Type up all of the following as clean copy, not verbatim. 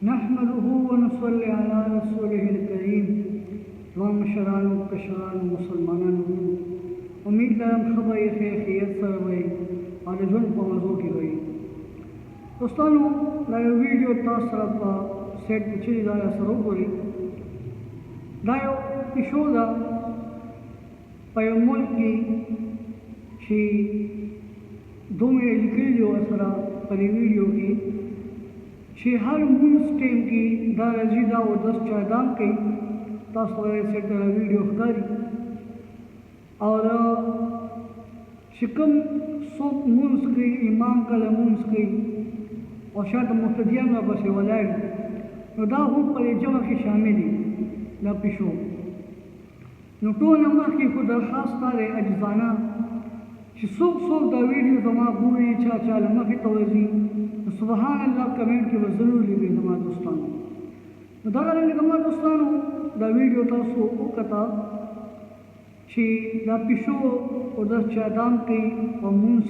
नहमदुहु व नसल्ली अला रसूलिहिल करीम तमाम शरान कशरान मुसलमानन उम्मीद लरम खबर खैरियत सर वही और जुन पमजो की गई दोस्तों ना वीडियो तासरफ सेट पिछली दाया सरो करी दायो पिशोदा पय मुल्क की शी दुमे लिखियो असरा परी वीडियो की शी हर मूस टेम की दा रजीदा व 10 चादाम की तासरे से दा वीडियो करी और शिकम सोप मूस की इमाम का मूस की और शायद मुफ्तिया में बस वलाय तो दा हम पर जमा की शामिल ला पिशो नो तो नमा की खुद खास तारे अजजाना सोप दा वीडियो जमा बुरी चा लमा की तवजी सुबहान अल्लाह कमेंट के जरूर ली जमा दोस्तान दागे जमा दोस्तान दा वीडियो तासो कता शी दा पिशो और 10 चादाम की और मूस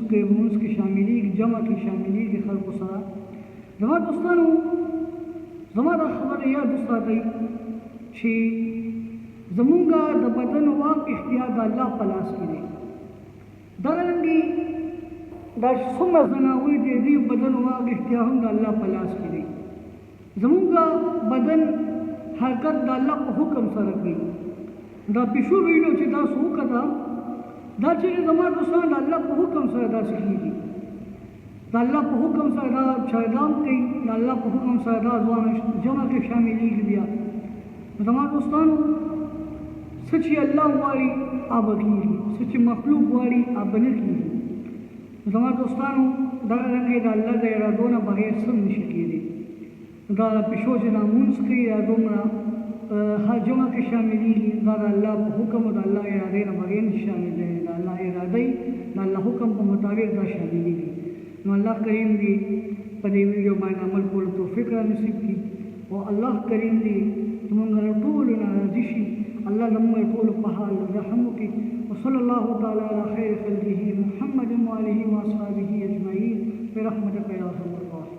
की शामिली जमा की शामिली के खल्क सरा जमा दोस्तान जमा दा खबर या दोस्ता गई शी जमुंगा द बदन वाक इख्तियार अल्लाह पलास की दारंगी दा सुम्मा जनावी दे दी बदन वाक इख्तियार अल्लाह पलास की जमुंगा बदन हरकत दा अल्लाह को हुक्म सर की दा पिशु वीडियो ची दा सो कदा दा ची जमा दोस्तान अल्लाह को हुक्म सर दा सीखी दा अल्लाह को हुक्म सर दा चादाम की दा अल्लाह को हुक्म सर दा जवान जमा के शामिली दिया जमा दोस्तान सच्ची अल्लाह वाली अब की सच्ची मखलूक वाली अब न की जमा दोस्तान दा रंगे दा अल्लाह दे इरादों बगैर सुन निशकी दा पिशो जना मुंस की इरादों हर जमा के शामिली दा अल्लाह को हुक्म दा अल्लाह इरादे न बगैर शामिल है दा अल्लाह इरादे दा अल्लाह हुक्म के मुताबिक दा शामिली नो अल्लाह करीम दी पदे वीडियो में अमल को तौफीक नसीब की और अल्लाह करीम दी तुमंगर टूल ना रजिशी अल्लाह लम्मा टूल पहाल रहम की वसल्लल्लाहु तआला अला खैर खल्किही मुहम्मद व आलिहि व अस्हाबिही अजमईन बिरहमतिका या अरहमर राहिमीन।